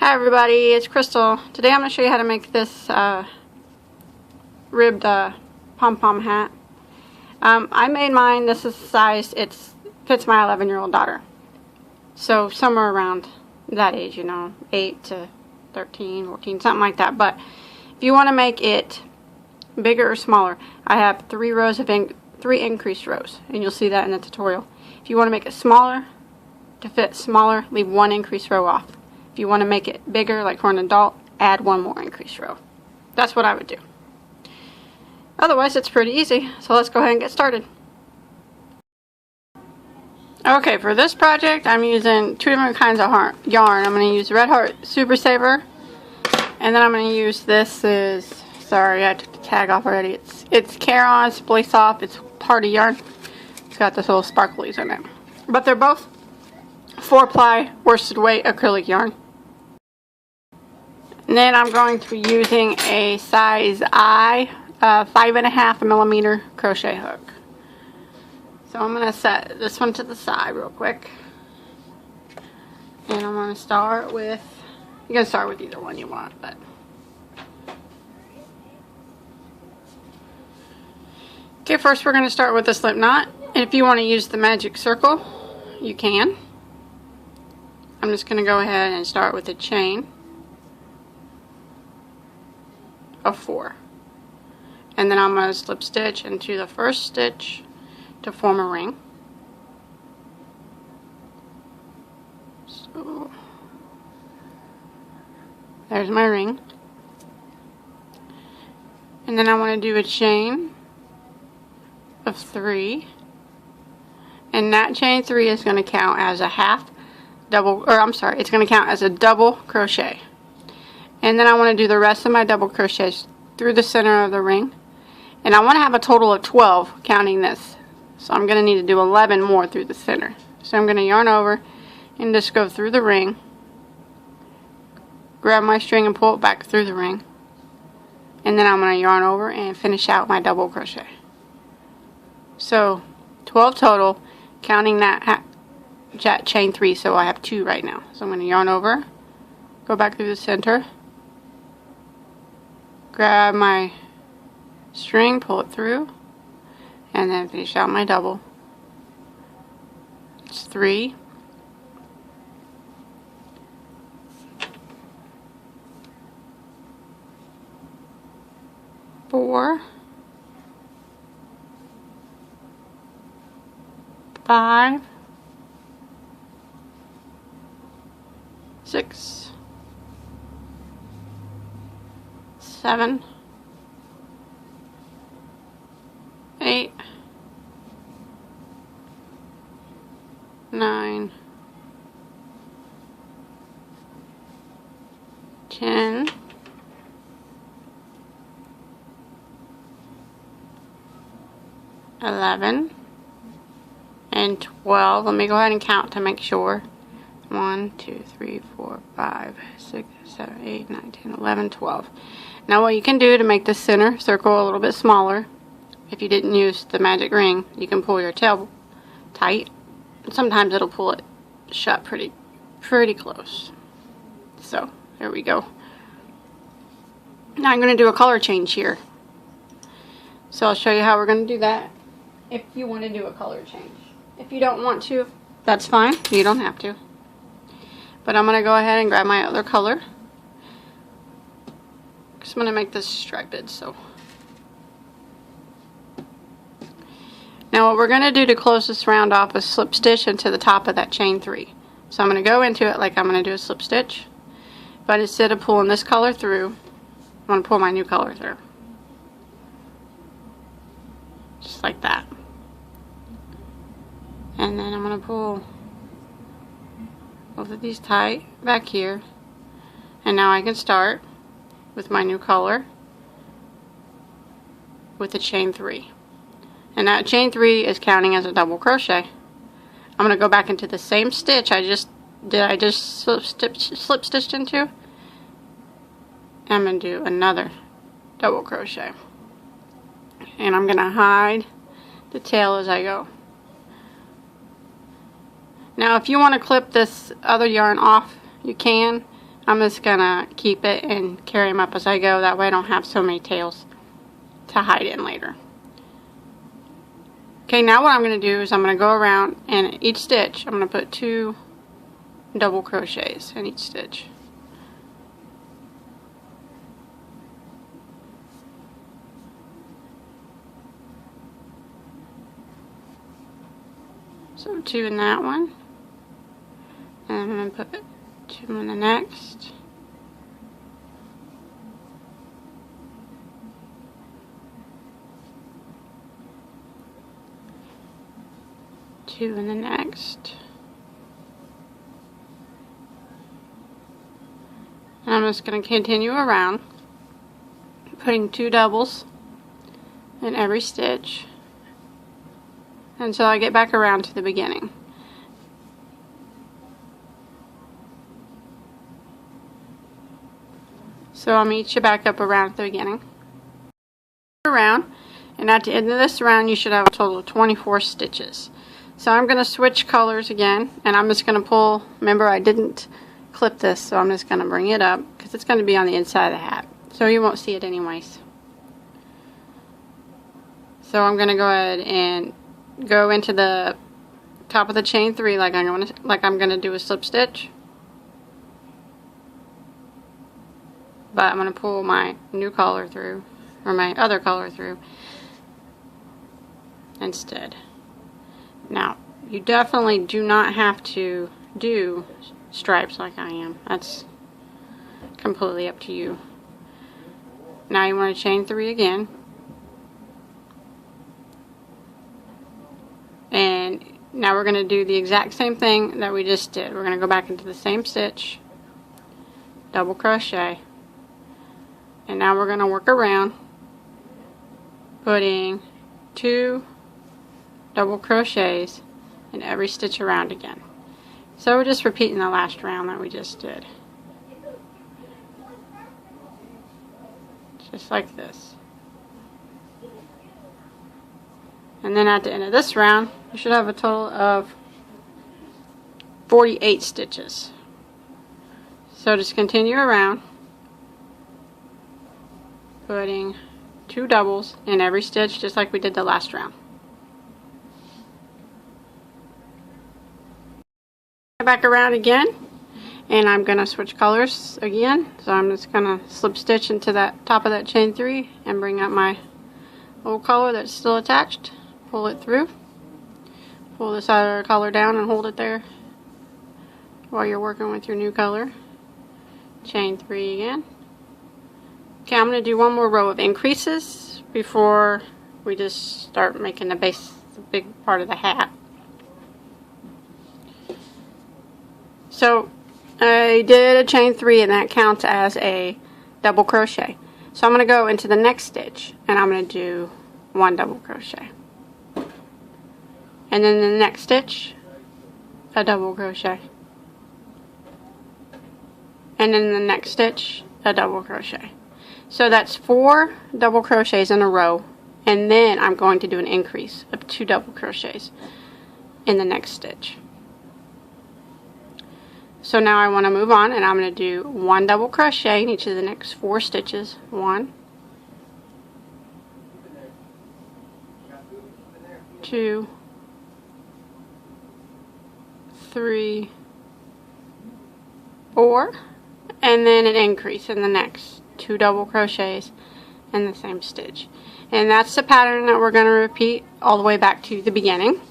Hi everybody, it's Crystal. Today I'm going to show you how to make this ribbed pom-pom hat. I made mine. This is the size. It fits my 11-year-old daughter. So somewhere around that age, you know, 8 to 13, 14, something like that. But if you want to make it bigger or smaller, I have 3 increased rows, and you'll see that in the tutorial. If you want to make it smaller, to fit smaller, leave 1 increased row off. If you want to make it bigger, like for an adult, add 1 more increased row. That's what I would do. Otherwise, it's pretty easy. So let's go ahead and get started. Okay, for this project, I'm using 2 different kinds of yarn. I'm going to use Red Heart Super Saver, and then I'm going to use this sorry, I took the tag off already. It's Caron Splice Off. It's party yarn. It's got this little sparklies in it. But they're both 4-ply worsted weight acrylic yarn. And then I'm going to be using a size I 5.5 millimeter crochet hook. So I'm going to set this one to the side real quick. And I'm going to start with, you can start with either one you want, but okay, first we're going to start with a slip knot. And if you want to use the magic circle, you can. I'm just going to go ahead and start with a chain of 4. And then I'm going to slip stitch into the first stitch to form a ring. So there's my ring. And then I want to do a chain of 3. And that chain 3 is going to count as a it's going to count as a double crochet. And then I want to do the rest of my double crochets through the center of the ring. And I want to have a total of 12 counting this. So I'm going to need to do 11 more through the center. So I'm going to yarn over and just go through the ring. Grab my string and pull it back through the ring. And then I'm going to yarn over and finish out my double crochet. So 12 total, counting that chain 3, so I have 2 right now. So I'm going to yarn over, go back through the center, grab my string, pull it through, and then finish out my double. It's 3, 4, 5, 6, 7, 8, 9, 10, 11, and 12. Let me go ahead and count to make sure. 1, 2, 3, 4, 5, 6, 7, 8, 9, 10, 11, 12. Now what you can do to make the center circle a little bit smaller, if you didn't use the magic ring, you can pull your tail tight. Sometimes it'll pull it shut pretty close. So there we go. Now I'm going to do a color change here. So I'll show you how we're going to do that if you want to do a color change. If you don't want to, that's fine. You don't have to. But I'm going to go ahead and grab my other color. Because I'm going to make this striped. So now what we're going to do to close this round off is slip stitch into the top of that chain 3. So I'm going to go into it like I'm going to do a slip stitch. But instead of pulling this color through, I'm going to pull my new color through. Just like that. And then I'm going to pull both of these tight back here. And now I can start with my new color with the chain 3. And that chain 3 is counting as a double crochet. I'm going to go back into the same stitch I just slip stitched into. I'm going to do another double crochet. And I'm going to hide the tail as I go. Now if you want to clip this other yarn off, you can, I'm just gonna keep it and carry them up as I go. That way I don't have so many tails to hide in later. Okay, now what I'm gonna do is I'm gonna go around, and each stitch I'm gonna put 2 double crochets in each stitch. So 2 in that one, and I'm going to put 2 in the next. Two in the next. And I'm just going to continue around, putting 2 doubles in every stitch until I get back around to the beginning. So I'll meet you back up around at the beginning. Around, and at the end of this round you should have a total of 24 stitches. So I'm going to switch colors again, and I'm just going to pull, remember I didn't clip this, so I'm just going to bring it up because it's going to be on the inside of the hat, so you won't see it anyways. So I'm going to go ahead and go into the top of the chain 3 like I'm going to do a slip stitch, but I'm going to pull my new color through, or my other color through instead. Now you definitely do not have to do stripes like I am. That's completely up to you. Now you want to chain 3 again. And now we're going to do the exact same thing that we just did. We're going to go back into the same stitch, double crochet, and now we're going to work around putting 2 double crochets in every stitch around again. So we're just repeating the last round that we just did. Just like this. And then at the end of this round, you should have a total of 48 stitches. So just continue around, putting 2 doubles in every stitch, just like we did the last round. Back around again, and I'm going to switch colors again. So I'm just going to slip stitch into that top of that chain 3 and bring up my old color that's still attached. Pull it through, pull this other color down and hold it there while you're working with your new color. Chain 3 again. Okay, I'm going to do one more row of increases before we just start making the base, the big part of the hat. So I did a chain 3, and that counts as a double crochet. So I'm going to go into the next stitch, and I'm going to do 1 double crochet. And then the next stitch, a double crochet. And then the next stitch, a double crochet. So that's 4 double crochets in a row, and then I'm going to do an increase of 2 double crochets in the next stitch. So now I want to move on, and I'm going to do 1 double crochet in each of the next 4 stitches. 1, 2, 3, 4, and then an increase in the next 2 double crochets in the same stitch. And that's the pattern that we're going to repeat all the way back to the beginning.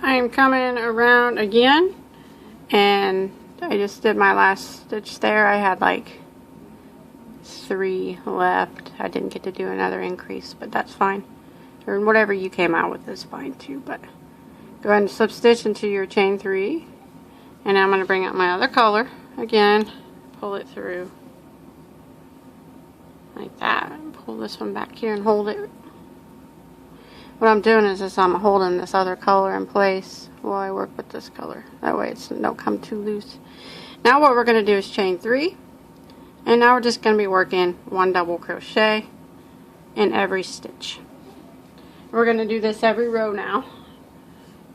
I am coming around again, and I just did my last stitch there. I had like 3 left. I didn't get to do another increase, but that's fine. Or whatever you came out with is fine too. But go ahead and slip stitch into your chain 3, and I'm going to bring out my other color again, pull it through like that, and pull this one back here and hold it. What I'm doing is I'm holding this other color in place while I work with this color. That way it don't come too loose. Now what we're going to do is chain 3, and now we're just going to be working 1 double crochet in every stitch. We're going to do this every row now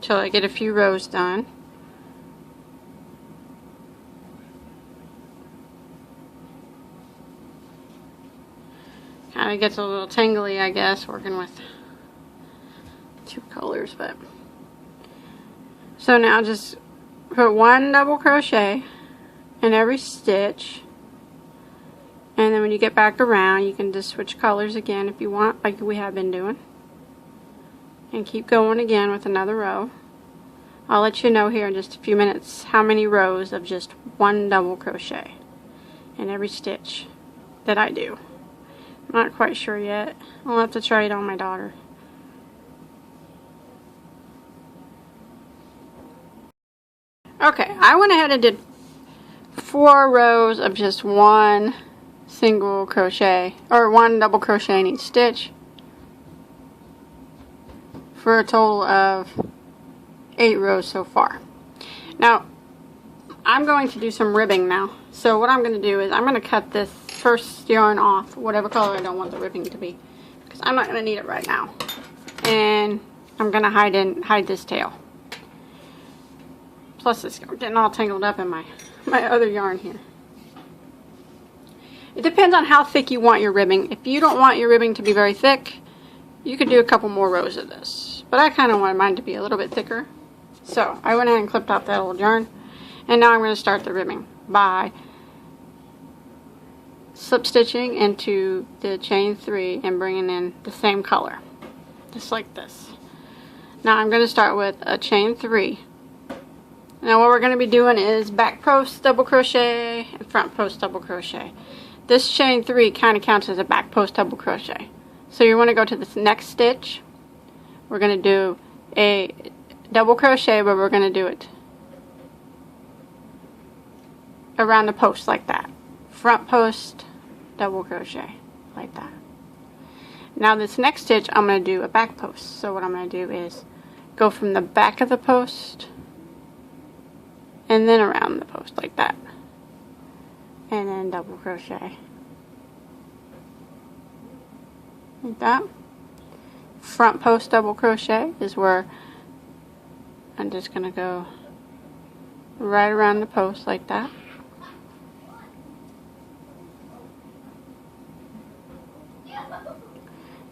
till I get a few rows done. Kind of gets a little tangly, I guess, working with two colors, but so now just put 1 double crochet in every stitch, and then when you get back around you can just switch colors again if you want, like we have been doing, and keep going again with another row. I'll let you know here in just a few minutes how many rows of just 1 double crochet in every stitch that I do. I'm not quite sure yet. I'll have to try it on my daughter. Okay, I went ahead and did 4 rows of just 1 single crochet, or 1 double crochet in each stitch, for a total of 8 rows so far. Now, I'm going to do some ribbing now. So what I'm going to do is I'm going to cut this first yarn off, whatever color I don't want the ribbing to be, because I'm not going to need it right now. And I'm going to hide this tail. Plus it's getting all tangled up in my other yarn here. It depends on how thick you want your ribbing. If you don't want your ribbing to be very thick, you could do a couple more rows of this. But I kind of wanted mine to be a little bit thicker. So I went ahead and clipped off that old yarn. And now I'm going to start the ribbing by slip stitching into the chain 3 and bringing in the same color. Just like this. Now I'm going to start with a chain 3. Now what we're going to be doing is back post double crochet and front post double crochet. This chain 3 kind of counts as a back post double crochet. So you want to go to this next stitch. We're going to do a double crochet, but we're going to do it around the post like that. Front post double crochet like that. Now this next stitch I'm going to do a back post. So what I'm going to do is go from the back of the post and then around the post like that, and then double crochet like that. Front post double crochet is where I'm just going to go right around the post like that.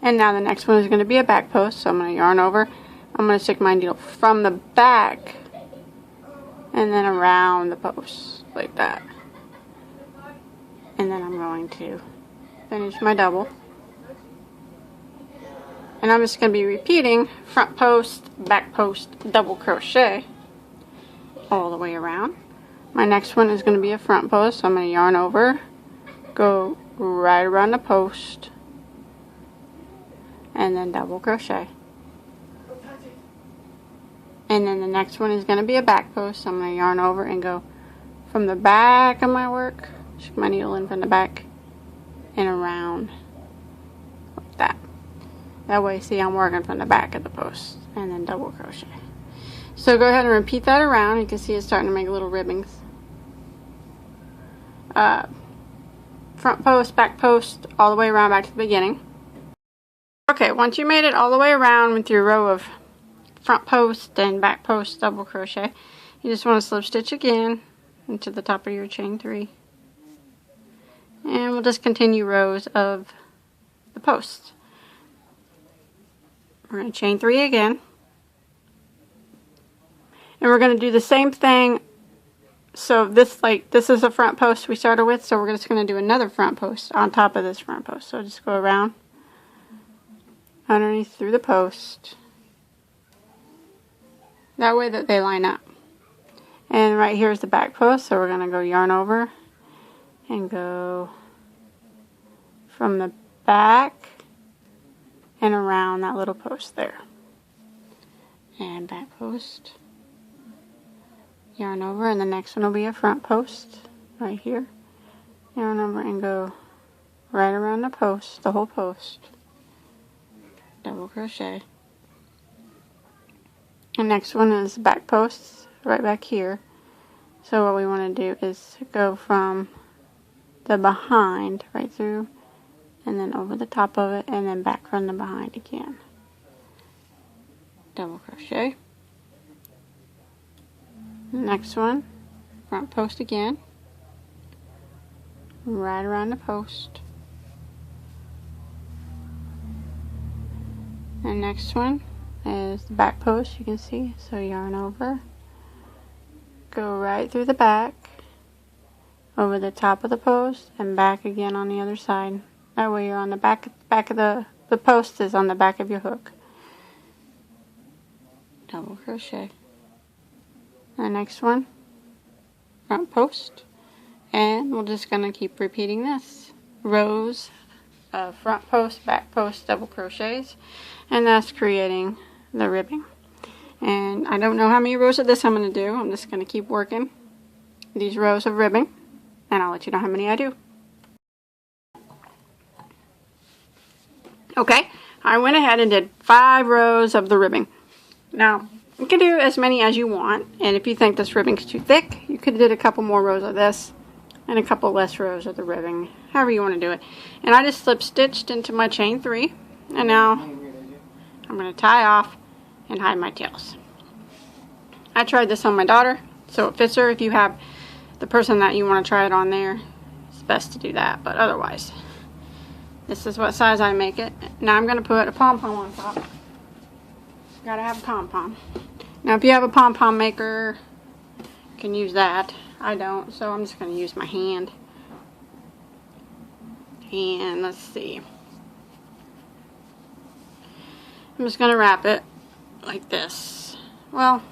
And now the next one is going to be a back post, so I'm going to yarn over. I'm going to stick my needle from the back and then around the post like that. And then I'm going to finish my double. And I'm just going to be repeating front post, back post, double crochet all the way around. My next one is going to be a front post, so I'm going to yarn over, go right around the post, and then double crochet. And then the next one is going to be a back post, so I'm going to yarn over and go from the back of my work, stick my needle in from the back and around like that. That way, see, I'm working from the back of the post and then double crochet. So go ahead and repeat that around. You can see it's starting to make little ribbings. Front post, back post, all the way around back to the beginning. Okay, once you made it all the way around with your row of front post and back post double crochet, you just want to slip stitch again into the top of your chain 3, and we'll just continue rows of the posts. We're going to chain 3 again, and we're going to do the same thing. So this is a front post we started with, so we're just going to do another front post on top of this front post. So just go around underneath through the post. That way that they line up. And right here is the back post, so we're going to go yarn over and go from the back and around that little post there. And back post, yarn over, and the next one will be a front post right here. Yarn over and go right around the post, the whole post. Double crochet. The next one is back posts right back here. So what we want to do is go from the behind right through and then over the top of it and then back from the behind again. Double crochet. The next one, front post again, right around the post, The next one is the back post, you can see. So yarn over, go right through the back, over the top of the post, and back again on the other side. That way you're on the back of the post is on the back of your hook. Double crochet. The next one, front post, and we're just going to keep repeating this. Rows of front post, back post, double crochets, and that's creating the ribbing. And I don't know how many rows of this I'm going to do. I'm just going to keep working these rows of ribbing, and I'll let you know how many I do. Okay, I went ahead and did 5 rows of the ribbing. Now, you can do as many as you want, and if you think this ribbing's too thick, you could have did a couple more rows of this and a couple less rows of the ribbing, however you want to do it. And I just slip stitched into my chain 3, and now I'm going to tie off and hide my tails. I tried this on my daughter, so it fits her. If you have the person that you want to try it on there, it's best to do that, but otherwise, this is what size I make it. Now I'm going to put a pom-pom on top. Gotta have a pom-pom. Now if you have a pom-pom maker, you can use that. I don't, so I'm just going to use my hand. And let's see. I'm just going to wrap it like this. Well,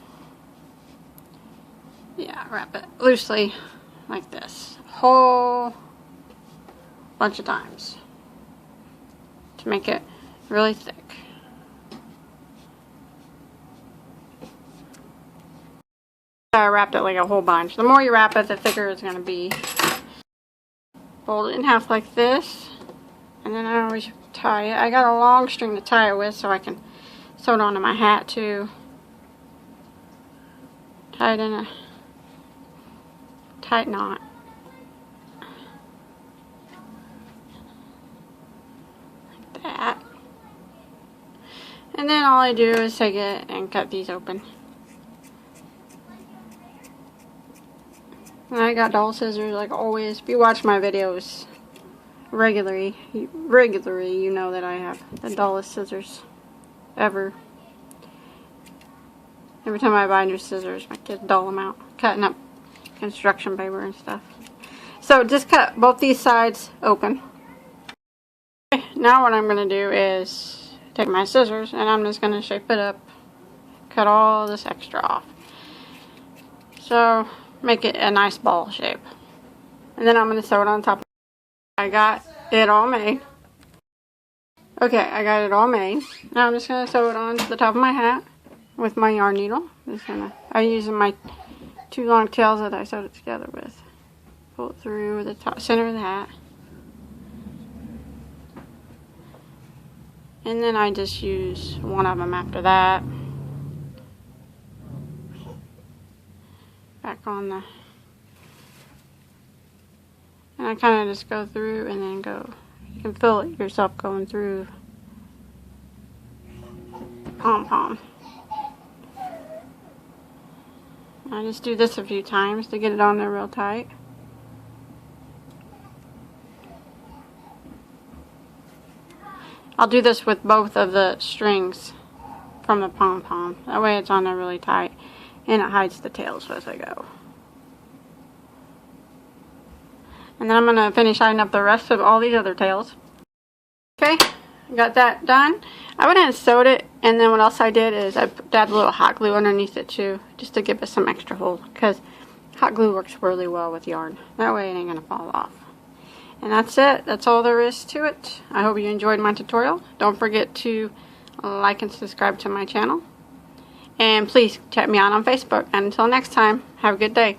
yeah, wrap it loosely like this. A whole bunch of times to make it really thick. I wrapped it like a whole bunch. The more you wrap it, the thicker it's going to be. Fold it in half like this, and then I always tie it. I got a long string to tie it with so I can sew it onto my hat too. Tie it in a tight knot. Like that. And then all I do is take it and cut these open. And I got dull scissors like always. If you watch my videos regularly, you know that I have the dullest scissors ever. Every time I buy new scissors, my kids dull them out, cutting up construction paper and stuff. So just cut both these sides open. Okay, now what I'm going to do is take my scissors and I'm just going to shape it up, cut all this extra off. So make it a nice ball shape. And then I'm going to sew it on top. I got it all made. Okay, I got it all made. Now I'm just going to sew it on to the top of my hat with my yarn needle. I'm using my 2 long tails that I sewed it together with. Pull it through the top center of the hat. And then I just use one of them after that. Back on the, and I kind of just go through and then go. You can feel it yourself going through pom-pom. I just do this a few times to get it on there real tight. I'll do this with both of the strings from the pom-pom. That way it's on there really tight. And it hides the tails as I go. And then I'm going to finish hiding up the rest of all these other tails. Okay, got that done. I went ahead and sewed it, and then what else I did is I dabbed a little hot glue underneath it too, just to give it some extra hold, because hot glue works really well with yarn. That way it ain't going to fall off. And that's it. That's all there is to it. I hope you enjoyed my tutorial. Don't forget to like and subscribe to my channel. And please check me out on Facebook. And until next time, have a good day.